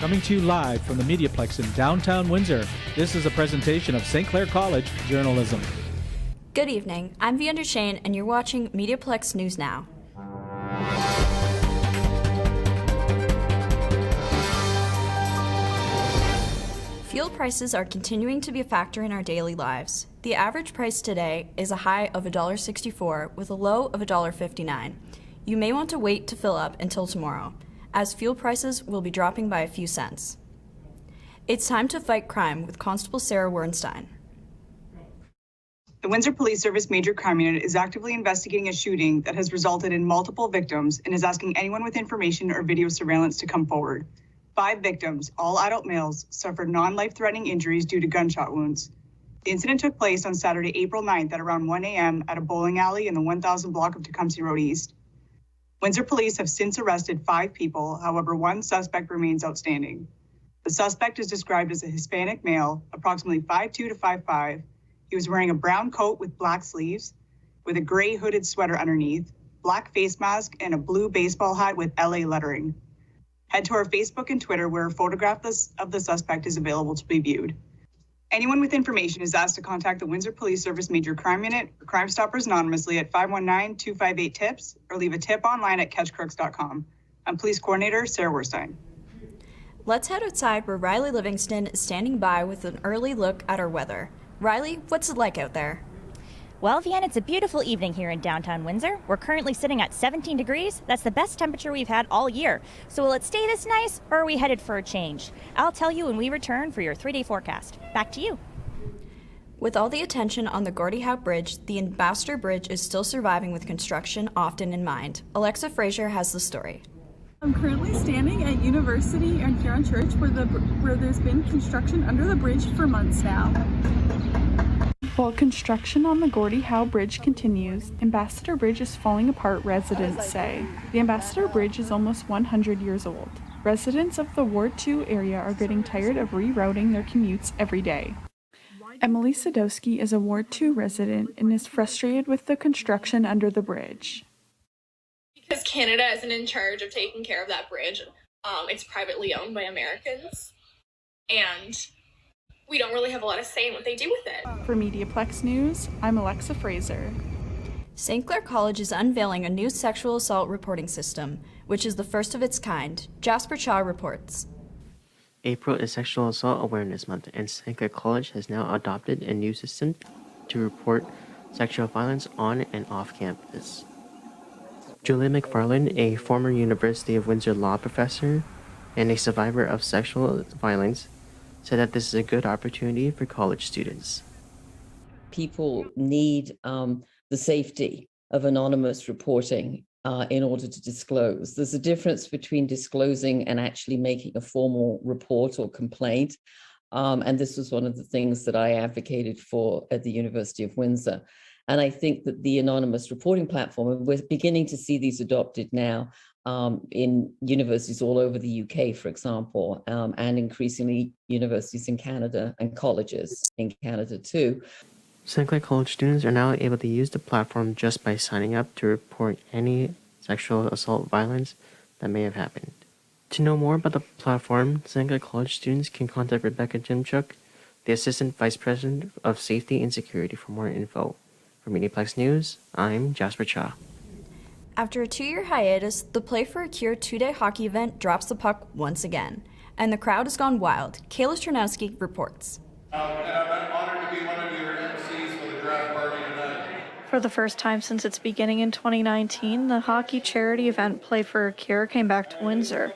Coming to you live from the MediaPlex in downtown Windsor, this is a presentation of St. Clair College Journalism. Good evening, I'm Viander Shane, and you're watching MediaPlex News Now. Fuel prices are continuing to be a factor in our daily lives. The average price today is a high of $1.64 with a low of $1.59. You may want to wait to fill up until tomorrow, as fuel prices will be dropping by a few cents. It's time to fight crime with Constable Sarah Wernstein. The Windsor Police Service Major Crime Unit is actively investigating a shooting that has resulted in multiple victims and is asking anyone with information or video surveillance to come forward. 5 victims, all adult males, suffered non-life-threatening injuries due to gunshot wounds. The incident took place on Saturday, April 9th at around 1 a.m. at a bowling alley in the 1000 block of Tecumseh Road East. Windsor police have since arrested 5 people, however, 1 suspect remains outstanding. The suspect is described as a Hispanic male, approximately 5'2" to 5'5". He was wearing a brown coat with black sleeves, with a gray hooded sweater underneath, black face mask, and a blue baseball hat with LA lettering. Head to our Facebook and Twitter where a photograph of the suspect is available to be viewed. Anyone with information is asked to contact the Windsor Police Service Major Crime Unit or Crime Stoppers anonymously at 519-258-TIPS or leave a tip online at catchcrooks.com. I'm Police Coordinator Sarah Wernstein. Let's head outside where Riley Livingston is standing by with an early look at our weather. Riley, what's it like out there? Well, Vian, it's a beautiful evening here in downtown Windsor. We're currently sitting at 17 degrees. That's the best temperature we've had all year. So will it stay this nice, or are we headed for a change? I'll tell you when we return for your 3-day forecast. Back to you. With all the attention on the Gordie Howe Bridge, the Ambassador Bridge is still surviving with construction often in mind. Alexa Frazier has the story. I'm currently standing at University and Huron Church where there's been construction under the bridge for months now. While construction on the Gordie Howe Bridge continues, Ambassador Bridge is falling apart, residents say. The Ambassador Bridge is almost 100 years old. Residents of the Ward 2 area are getting tired of rerouting their commutes every day. Emily Sadowski is a Ward 2 resident and is frustrated with the construction under the bridge. Because Canada isn't in charge of taking care of that bridge. It's privately owned by Americans. And we don't really have a lot of say in what they do with it. For MediaPlex News, I'm Alexa Fraser. St. Clair College is unveiling a new sexual assault reporting system, which is the first of its kind. Jasper Chaw reports. April is Sexual Assault Awareness Month, and St. Clair College has now adopted a new system to report sexual violence on and off campus. Julia McFarland, a former University of Windsor law professor and a survivor of sexual violence, said that this is a good opportunity for college students. People need the safety of anonymous reporting in order to disclose. There's a difference between disclosing and actually making a formal report or complaint. And this was one of the things that I advocated for at the University of Windsor. And I think that the anonymous reporting platform, and we're beginning to see these adopted now in universities all over the UK, for example, and increasingly universities in Canada and colleges in Canada too. St. Clair College students are now able to use the platform just by signing up to report any sexual assault violence that may have happened. To know more about the platform, St. Clair College students can contact Rebecca Jimchuk, the Assistant Vice President of Safety and Security, for more info. For MediaPlex News, I'm Jasper Chaw. After a 2-year hiatus, the Play for a Cure 2-day hockey event drops the puck once again, and the crowd has gone wild. Kayla Chernowski reports. And I'm honored to be one of your MCs for the draft party tonight. For the first time since its beginning in 2019, the hockey charity event Play for a Cure came back to Windsor.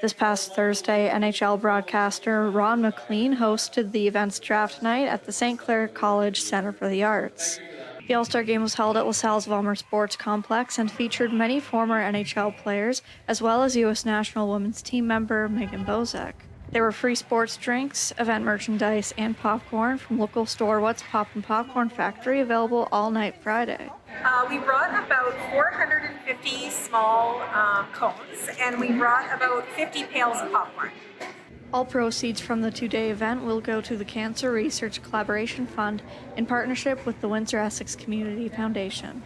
This past Thursday, NHL broadcaster Ron McLean hosted the event's draft night at the St. Clair College Center for the Arts. The All-Star Game was held at LaSalle's Vollmer Sports Complex and featured many former NHL players, as well as U.S. national women's team member Megan Bozek. There were free sports drinks, event merchandise, and popcorn from local store What's Poppin' Popcorn Factory, available all night Friday. We brought about 450 small cones, and we brought about 50 pails of popcorn. All proceeds from the 2-day event will go to the Cancer Research Collaboration Fund in partnership with the Windsor-Essex Community Foundation.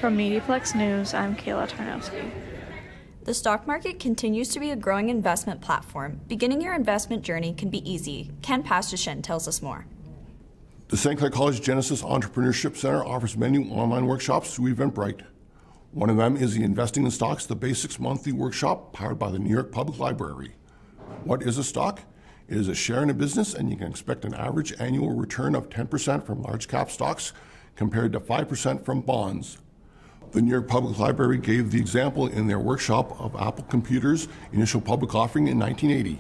From MediaPlex News, I'm Kayla Tarnowski. The stock market continues to be a growing investment platform. Beginning your investment journey can be easy. Ken Pastushin tells us more. The St. Clair College Genesis Entrepreneurship Center offers many online workshops through Eventbrite. One of them is the Investing in Stocks, the Basics monthly workshop powered by the New York Public Library. What is a stock? It is a share in a business, and you can expect an average annual return of 10% from large cap stocks compared to 5% from bonds. The New York Public Library gave the example in their workshop of Apple Computer's initial public offering in 1980.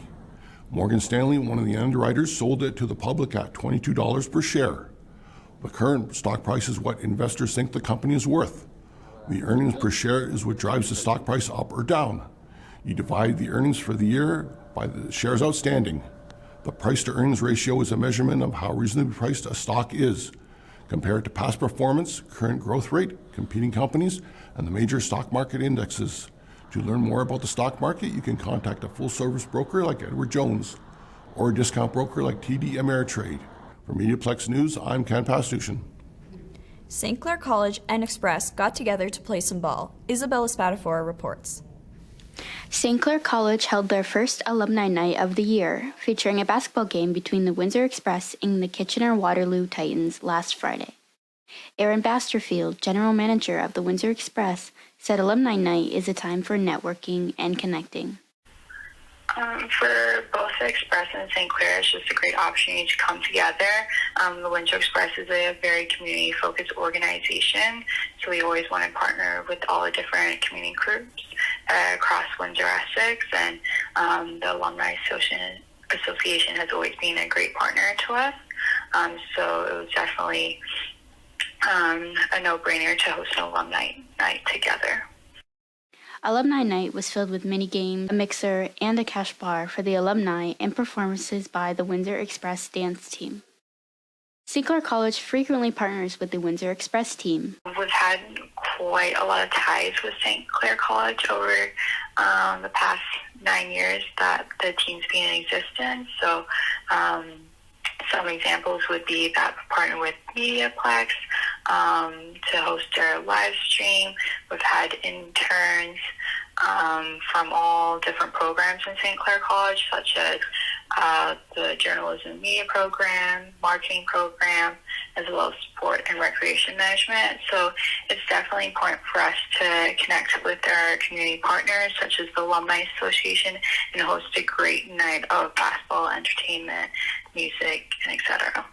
Morgan Stanley, one of the underwriters, sold it to the public at $22 per share. The current stock price is what investors think the company is worth. The earnings per share is what drives the stock price up or down. You divide the earnings for the year by the shares outstanding. The price to earnings ratio is a measurement of how reasonably priced a stock is, compared to past performance, current growth rate, competing companies, and the major stock market indexes. To learn more about the stock market, you can contact a full-service broker like Edward Jones or a discount broker like TD Ameritrade. For MediaPlex News, I'm Ken Pastushin. St. Clair College and Express got together to play some ball. Isabella Spatafora reports. St. Clair College held their first Alumni Night of the year, featuring a basketball game between the Windsor Express and the Kitchener-Waterloo Titans last Friday. Aaron Basterfield, general manager of the Windsor Express, said Alumni Night is a time for networking and connecting. For both the Express and St. Clair, it's just a great opportunity to come together. The Windsor Express is a very community-focused organization, so we always want to partner with all the different community groups across Windsor, Essex, and the Alumni Association has always been a great partner to us. So it was definitely a no-brainer to host an Alumni Night together. Alumni Night was filled with mini games, a mixer, and a cash bar for the alumni and performances by the Windsor Express dance team. St. Clair College frequently partners with the Windsor Express team. We've had quite a lot of ties with St. Clair College over the past 9 years that the team's been in existence. So some examples would be that we partner with MediaPlex to host our live stream. We've had interns from all different programs in St. Clair College, such as the journalism and media program, marketing program, as well as sport and recreation management. So it's definitely important for us to connect with our community partners, such as the Alumni Association, and host a great night of basketball, entertainment, music, and etc.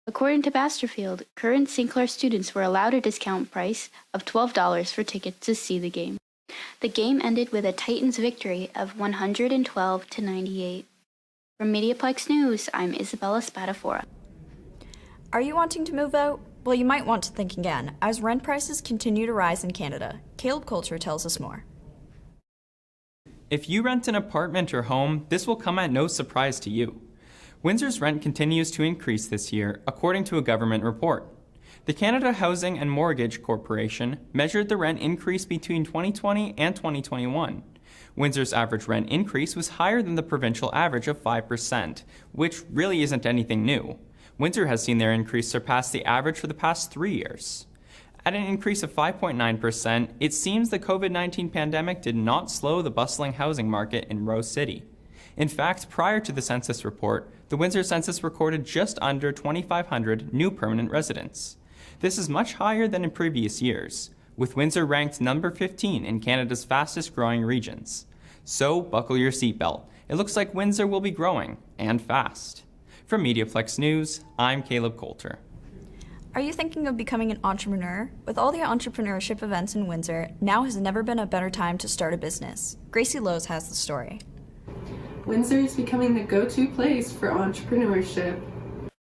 According to Basterfield, current St. Clair students were allowed a discount price of $12 for tickets to see the game. The game ended with a Titans victory of 112-98. From MediaPlex News, I'm Isabella Spatafora. Are you wanting to move out? Well, you might want to think again, as rent prices continue to rise in Canada. Caleb Coulter tells us more. If you rent an apartment or home, this will come at no surprise to you. Windsor's rent continues to increase this year, according to a government report. The Canada Housing and Mortgage Corporation measured the rent increase between 2020 and 2021. Windsor's average rent increase was higher than the provincial average of 5%, which really isn't anything new. Windsor has seen their increase surpass the average for the past 3 years. At an increase of 5.9%, it seems the COVID-19 pandemic did not slow the bustling housing market in Rose City. In fact, prior to the census report, the Windsor census recorded just under 2,500 new permanent residents. This is much higher than in previous years, with Windsor ranked number 15 in Canada's fastest growing regions. So buckle your seatbelt. It looks like Windsor will be growing, and fast. From MediaPlex News, I'm Caleb Coulter. Are you thinking of becoming an entrepreneur? With all the entrepreneurship events in Windsor, now has never been a better time to start a business. Gracie Lowe's has the story. Windsor is becoming the go-to place for entrepreneurship.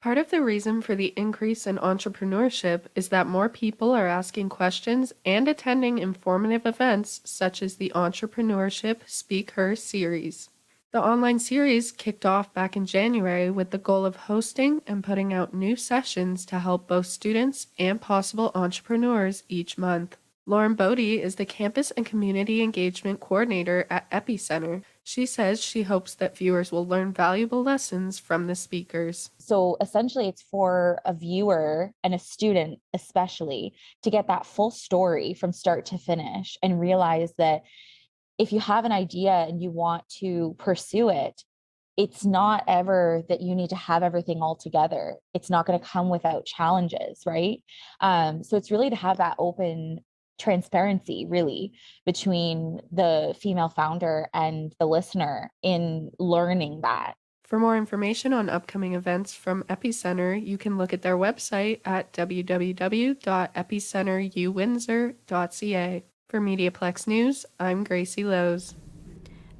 Part of the reason for the increase in entrepreneurship is that more people are asking questions and attending informative events such as the Entrepreneurship Speak Her series. The online series kicked off back in January with the goal of hosting and putting out new sessions to help both students and possible entrepreneurs each month. Lauren Bodie is the Campus and Community Engagement Coordinator at Epicenter. She says she hopes that viewers will learn valuable lessons from the speakers. So essentially it's for a viewer and a student especially to get that full story from start to finish and realize that if you have an idea and you want to pursue it, it's not ever that you need to have everything all together. It's not going to come without challenges, right? So it's really to have that open transparency, really, between the female founder and the listener in learning that. For more information on upcoming events from Epicenter, you can look at their website at www.epicenteruwindsor.ca. For MediaPlex News, I'm Gracie Lowe's.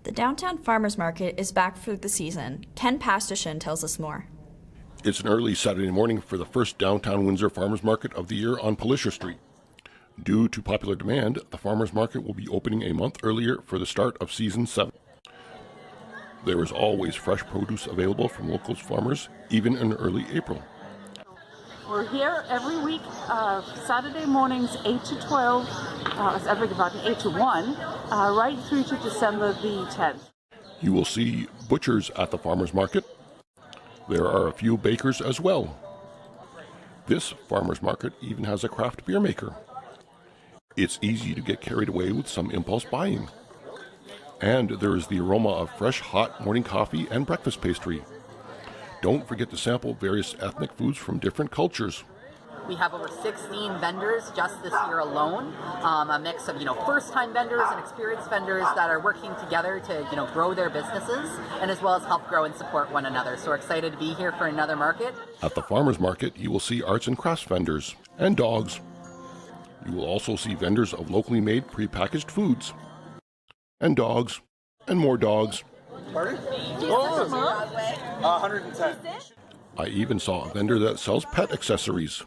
The Downtown Farmers Market is back for the season. Ken Pastushin tells us more. It's an early Saturday morning for the first downtown Windsor Farmers Market of the year on Polisher Street. Due to popular demand, the Farmers Market will be opening a month earlier for the start of Season 7. There is always fresh produce available from local farmers, even in early April. We're here every week, Saturday mornings 8 to 12, I beg your pardon, 8 to 1, right through to December the 10th. You will see butchers at the farmers market. There are a few bakers as well. This farmers market even has a craft beer maker. It's easy to get carried away with some impulse buying. And there is the aroma of fresh, hot morning coffee and breakfast pastry. Don't forget to sample various ethnic foods from different cultures. We have over 16 vendors just this year alone, a mix of first-time vendors and experienced vendors that are working together to grow their businesses and as well as help grow and support one another. So we're excited to be here for another market. At the farmers market, you will see arts and crafts vendors and dogs. You will also see vendors of locally made prepackaged foods and dogs and more dogs. Pardon? 110. I even saw a vendor that sells pet accessories.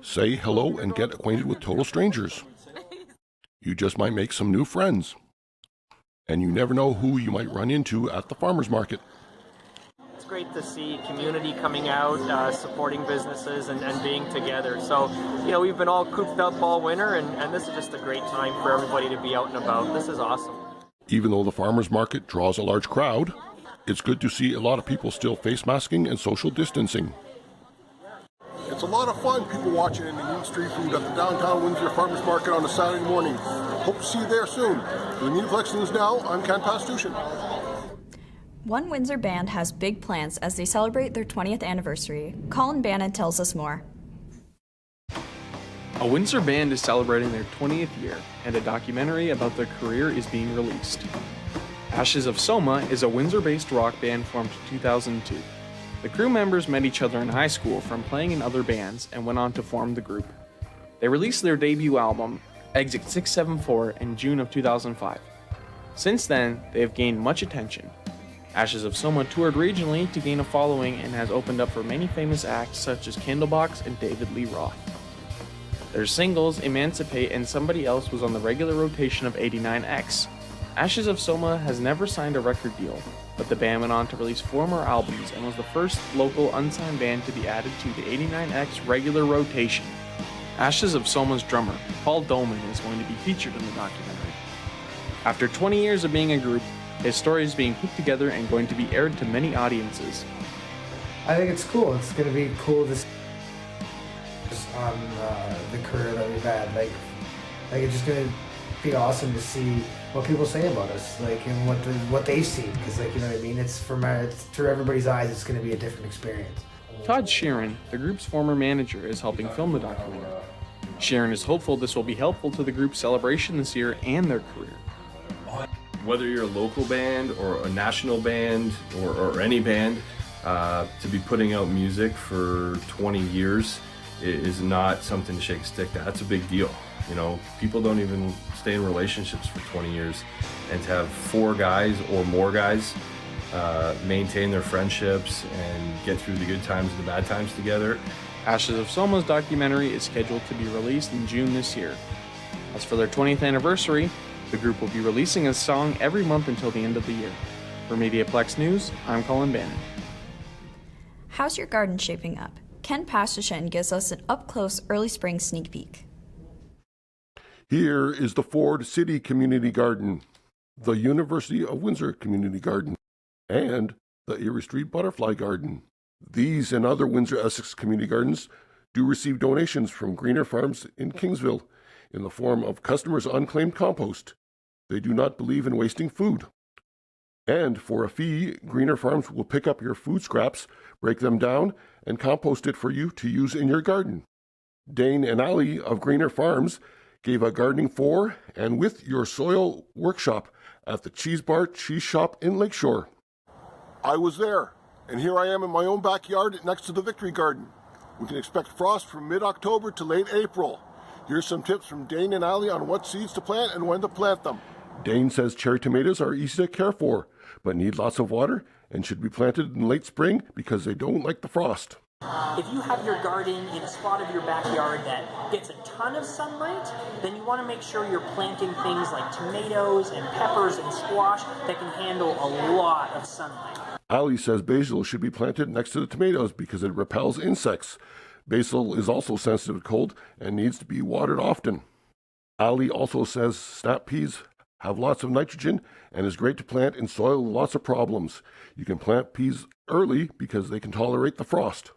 Say hello and get acquainted with total strangers. You just might make some new friends. And you never know who you might run into at the farmers market. It's great to see community coming out, supporting businesses and being together. So, we've been all cooped up all winter and this is just a great time for everybody to be out and about. This is awesome. Even though the farmers market draws a large crowd, it's good to see a lot of people still face masking and social distancing. It's a lot of fun, people watching and eating street food at the downtown Windsor Farmers Market on a Saturday morning. Hope to see you there soon. For the MediaPlex News Now, I'm Ken Pastushin. One Windsor band has big plans as they celebrate their 20th anniversary. Colin Bannon tells us more. A Windsor band is celebrating their 20th year, and a documentary about their career is being released. Ashes of Soma is a Windsor-based rock band formed in 2002. The crew members met each other in high school from playing in other bands and went on to form the group. They released their debut album, Exit 674, in June of 2005. Since then, they have gained much attention. Ashes of Soma toured regionally to gain a following and has opened up for many famous acts such as Candlebox and David Lee Roth. Their singles, Emancipate and Somebody Else, was on the regular rotation of 89X. Ashes of Soma has never signed a record deal, but the band went on to release 4 more albums and was the first local unsigned band to be added to the 89X regular rotation. Ashes of Soma's drummer, Paul Dolman, is going to be featured in the documentary. After 20 years of being a group, his story is being put together and going to be aired to many audiences. I think it's cool. It's going to be cool to see on the career that we've had. Like it's just going to be awesome to see what people say about us, and what they've seen, because you know what I mean. It's through everybody's eyes. It's going to be a different experience. Todd Sheeran, the group's former manager, is helping film the documentary. Sheeran is hopeful this will be helpful to the group's celebration this year and their career. Whether you're a local band or a national band or any band, to be putting out music for 20 years is not something to shake a stick at. That's a big deal. People don't even stay in relationships for 20 years, and to have 4 guys or more guys maintain their friendships and get through the good times and the bad times together. Ashes of Soma's documentary is scheduled to be released in June this year. As for their 20th anniversary, the group will be releasing a song every month until the end of the year. For MediaPlex News, I'm Colin Bannon. How's your garden shaping up? Ken Pastushin gives us an up-close early spring sneak peek. Here is the Ford City Community Garden, the University of Windsor Community Garden, and the Erie Street Butterfly Garden. These and other Windsor-Essex community gardens do receive donations from Greener Farms in Kingsville in the form of customers' unclaimed compost. They do not believe in wasting food. And for a fee, Greener Farms will pick up your food scraps, break them down, and compost it for you to use in your garden. Dane and Ali of Greener Farms gave a gardening for and with your soil workshop at the Cheese Bar Cheese Shop in Lakeshore. I was there, and here I am in my own backyard next to the Victory Garden. We can expect frost from mid-October to late April. Here's some tips from Dane and Ali on what seeds to plant and when to plant them. Dane says cherry tomatoes are easy to care for, but need lots of water and should be planted in late spring because they don't like the frost. If you have your garden in a spot of your backyard that gets a ton of sunlight, then you want to make sure you're planting things like tomatoes and peppers and squash that can handle a lot of sunlight. Ali says basil should be planted next to the tomatoes because it repels insects. Basil is also sensitive to cold and needs to be watered often. Ali also says snap peas have lots of nitrogen and is great to plant in soil with lots of problems. You can plant peas early because they can tolerate the frost.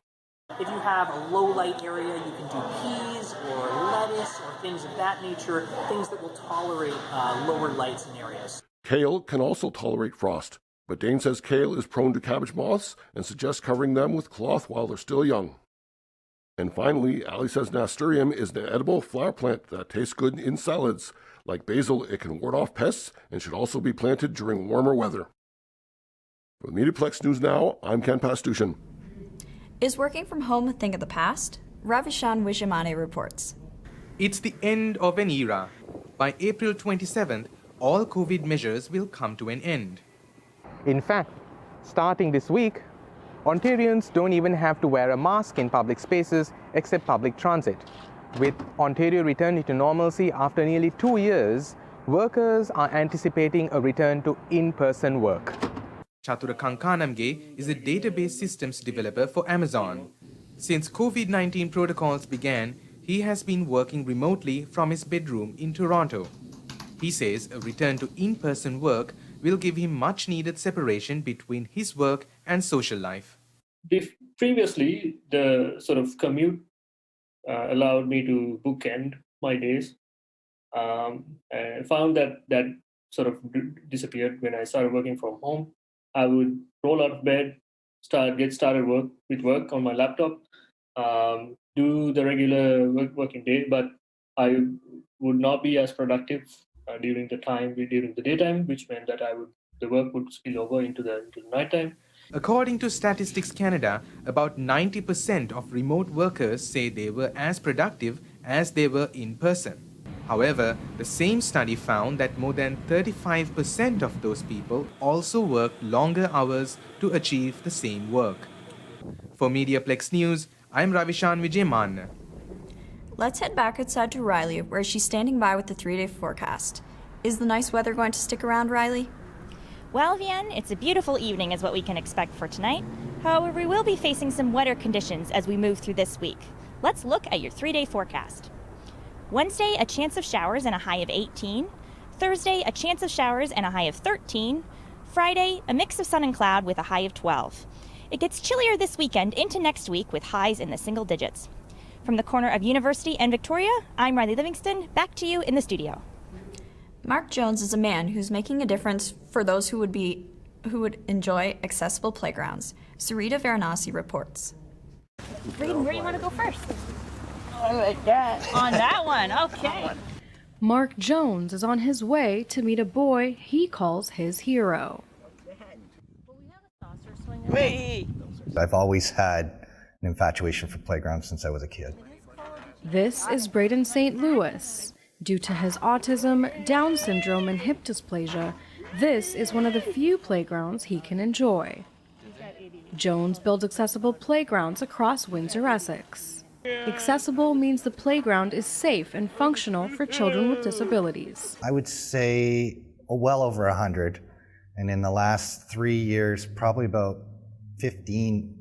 If you have a low light area, you can do peas or lettuce or things of that nature, things that will tolerate lower lights in areas. Kale can also tolerate frost, but Dane says kale is prone to cabbage moths and suggests covering them with cloth while they're still young. And finally, Ali says nasturtium is an edible flower plant that tastes good in salads. Like basil, it can ward off pests and should also be planted during warmer weather. For MediaPlex News Now, I'm Ken Pastushin. Is working from home a thing of the past? Ravishan Wijamane reports. It's the end of an era. By April 27th, all COVID measures will come to an end. In fact, starting this week, Ontarians don't even have to wear a mask in public spaces except public transit. With Ontario returning to normalcy after nearly 2 years, workers are anticipating a return to in-person work. Chatura Kankanamge is a database systems developer for Amazon. Since COVID-19 protocols began, he has been working remotely from his bedroom in Toronto. He says a return to in-person work will give him much-needed separation between his work and social life. Previously, the sort of commute allowed me to bookend my days. I found that sort of disappeared when I started working from home. I would roll out of bed, get started with work on my laptop, do the regular working day, but I would not be as productive during the daytime, which meant that the work would spill over into the nighttime. According to Statistics Canada, about 90% of remote workers say they were as productive as they were in person. However, the same study found that more than 35% of those people also worked longer hours to achieve the same work. For MediaPlex News, I'm Ravishan Wijayman. Let's head back outside to Riley, where she's standing by with the 3-day forecast. Is the nice weather going to stick around, Riley? Well, Vian, it's a beautiful evening is what we can expect for tonight. However, we will be facing some wetter conditions as we move through this week. Let's look at your 3-day forecast. Wednesday, a chance of showers and a high of 18. Thursday, a chance of showers and a high of 13. Friday, a mix of sun and cloud with a high of 12. It gets chillier this weekend into next week with highs in the single digits. From the corner of University and Victoria, I'm Riley Livingston. Back to you in the studio. Mark Jones is a man who's making a difference for those who would enjoy accessible playgrounds. Sarita Varanasi reports. Braden, where do you want to go first? Like that. On that one, okay. Mark Jones is on his way to meet a boy he calls his hero. I've always had an infatuation for playgrounds since I was a kid. This is Braden St. Louis. Due to his autism, Down syndrome, and hip dysplasia, this is one of the few playgrounds he can enjoy. Jones builds accessible playgrounds across Windsor, Essex. Accessible means the playground is safe and functional for children with disabilities. I would say well over 100, and in the last 3 years, probably about 15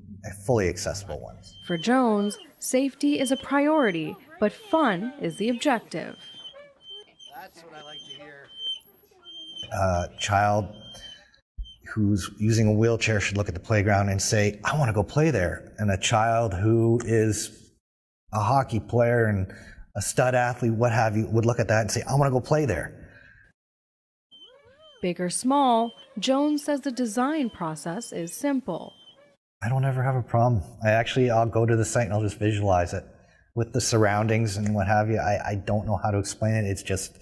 fully accessible ones. For Jones, safety is a priority, but fun is the objective. That's what I like to hear. A child who's using a wheelchair should look at the playground and say, I want to go play there. And a child who is a hockey player and a stud athlete, what have you, would look at that and say, I want to go play there. Big or small, Jones says the design process is simple. I don't ever have a problem. I'll go to the site and I'll just visualize it with the surroundings and what have you. I don't know how to explain it. It's just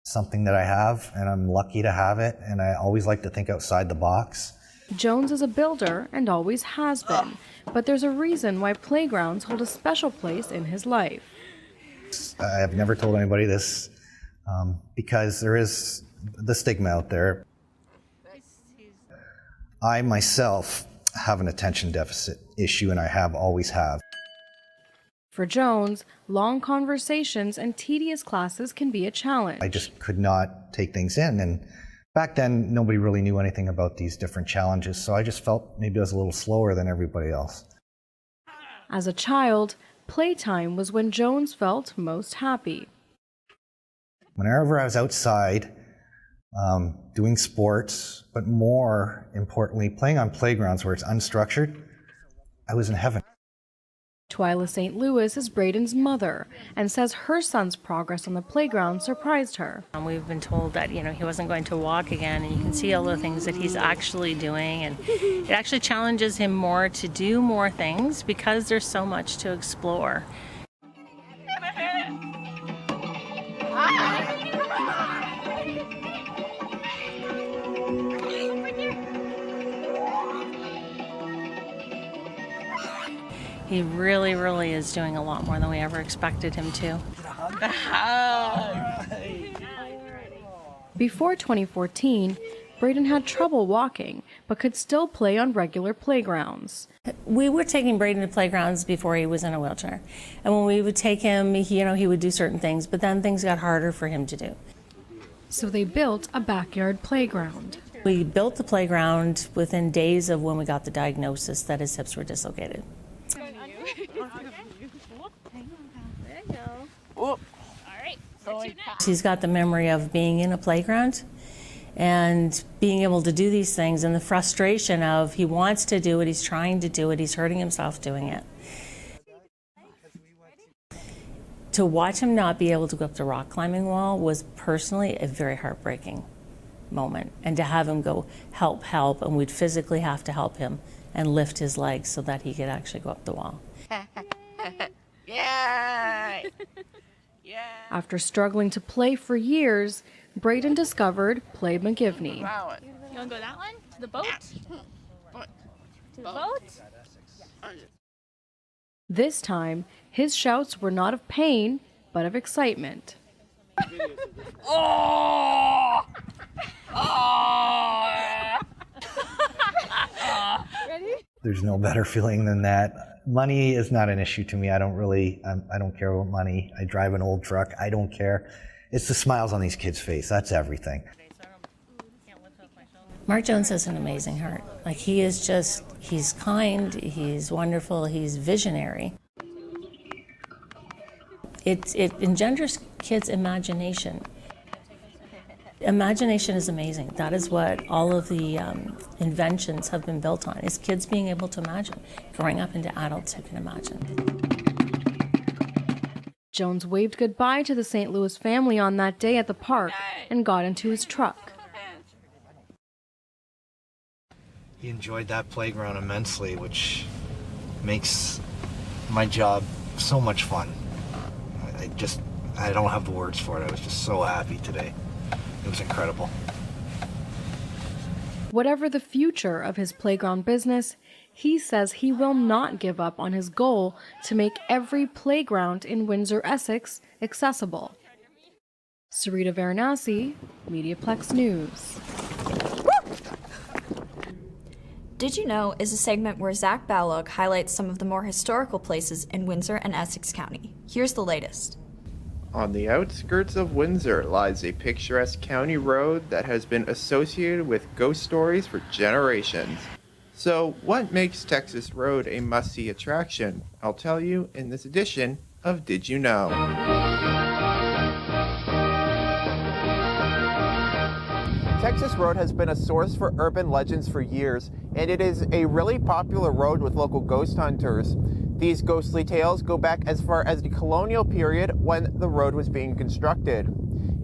something that I have, and I'm lucky to have it, and I always like to think outside the box. Jones is a builder and always has been, but there's a reason why playgrounds hold a special place in his life. I have never told anybody this because there is the stigma out there. I myself have an attention deficit issue, and I always have. For Jones, long conversations and tedious classes can be a challenge. I just could not take things in, and back then nobody really knew anything about these different challenges, so I just felt maybe I was a little slower than everybody else. As a child, playtime was when Jones felt most happy. Whenever I was outside doing sports, but more importantly, playing on playgrounds where it's unstructured, I was in heaven. Twyla St. Louis is Braden's mother and says her son's progress on the playground surprised her. We've been told that, he wasn't going to walk again, and you can see all the things that he's actually doing, and it actually challenges him more to do more things because there's so much to explore. He really, really is doing a lot more than we ever expected him to. Before 2014, Braden had trouble walking, but could still play on regular playgrounds. We were taking Braden to playgrounds before he was in a wheelchair. And when we would take him, he would do certain things, but then things got harder for him to do. So they built a backyard playground. We built the playground within days of when we got the diagnosis that his hips were dislocated. He's got the memory of being in a playground and being able to do these things, and the frustration of he wants to do it, he's trying to do it, he's hurting himself doing it. To watch him not be able to go up the rock climbing wall was personally a very heartbreaking moment, and to have him go, help, and we'd physically have to help him and lift his legs so that he could actually go up the wall. Yay! After struggling to play for years, Braden discovered Play McGivney. You want to go that one? To the boat? To the boat? This time, his shouts were not of pain, but of excitement. Oh! Ready? There's no better feeling than that. Money is not an issue to me. I don't care about money. I drive an old truck. I don't care. It's the smiles on these kids' face. That's everything. Mark Jones has an amazing heart. Like, he's kind, he's wonderful, he's visionary. It engenders kids' imagination. Imagination is amazing. That is what all of the inventions have been built on, is kids being able to imagine, growing up into adults who can imagine. Jones waved goodbye to the St. Louis family on that day at the park and got into his truck. He enjoyed that playground immensely, which makes my job so much fun. I don't have the words for it. I was just so happy today. It was incredible. Whatever the future of his playground business, he says he will not give up on his goal to make every playground in Windsor, Essex accessible. Sarita Varanasi, MediaPlex News. Did You Know is a segment where Zach Balog highlights some of the more historical places in Windsor and Essex County. Here's the latest. On the outskirts of Windsor lies a picturesque county road that has been associated with ghost stories for generations. So, what makes Texas Road a must-see attraction? I'll tell you in this edition of Did You Know? Texas Road has been a source for urban legends for years, and it is a really popular road with local ghost hunters. These ghostly tales go back as far as the colonial period when the road was being constructed.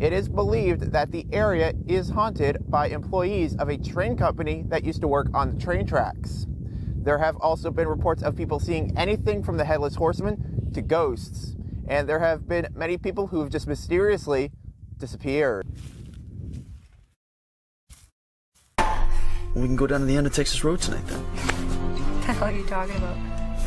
It is believed that the area is haunted by employees of a train company that used to work on the train tracks. There have also been reports of people seeing anything from the Headless Horseman to ghosts, and there have been many people who have just mysteriously disappeared. We can go down to the end of Texas Road tonight then. What the hell are you talking about?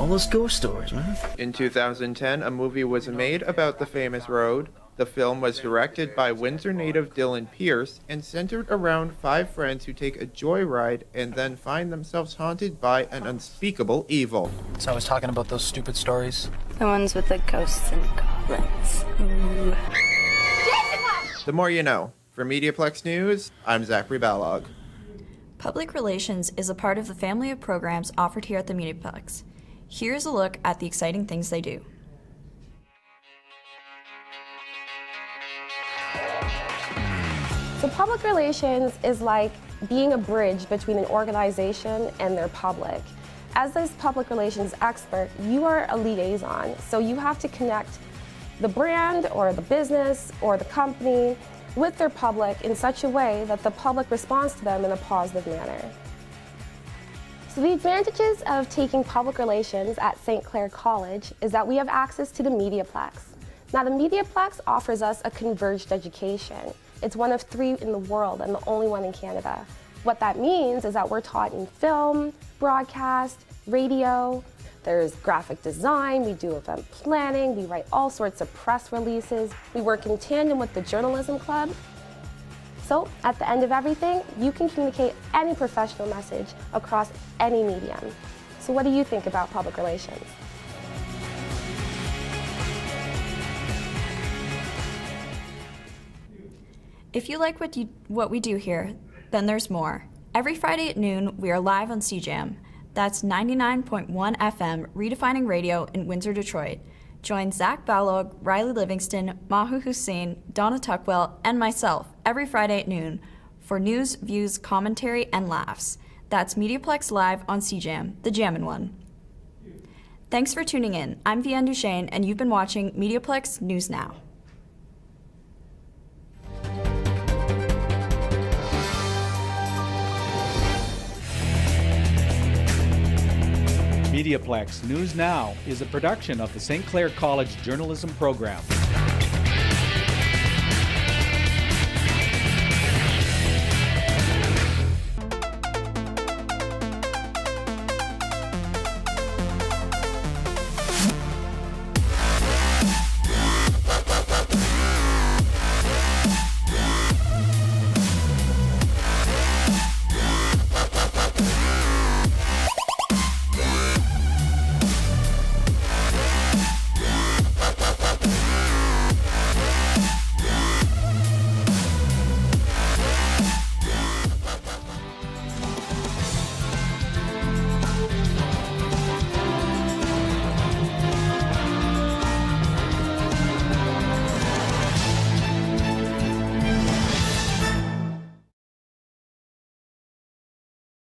All those ghost stories, man. In 2010, a movie was made about the famous road. The film was directed by Windsor native Dylan Pierce and centered around 5 friends who take a joyride and then find themselves haunted by an unspeakable evil. So I was talking about those stupid stories? The ones with the ghosts and goblins. Ooh. The more you know. For MediaPlex News, I'm Zachary Balog. Public relations is a part of the family of programs offered here at the MediaPlex. Here's a look at the exciting things they do. So public relations is like being a bridge between an organization and their public. As this public relations expert, you are a liaison, so you have to connect the brand or the business or the company with their public in such a way that the public responds to them in a positive manner. So the advantages of taking public relations at St. Clair College is that we have access to the MediaPlex. Now the MediaPlex offers us a converged education. It's one of 3 in the world and the only one in Canada. What that means is that we're taught in film, broadcast, radio, there's graphic design, we do event planning, we write all sorts of press releases, we work in tandem with the journalism club. So at the end of everything, you can communicate any professional message across any medium. So what do you think about public relations? If you like what we do here, then there's more. Every Friday at noon, we are live on CJAM. That's 99.1 FM, redefining radio in Windsor, Detroit. Join Zach Balog, Riley Livingston, Mahu Hussein, Donna Tuckwell, and myself every Friday at noon for news, views, commentary, and laughs. That's MediaPlex Live on CJAM, the jammin' one. Thanks for tuning in. I'm Vianne Duchesne, and you've been watching MediaPlex News Now. MediaPlex News Now is a production of the St. Clair College Journalism Program.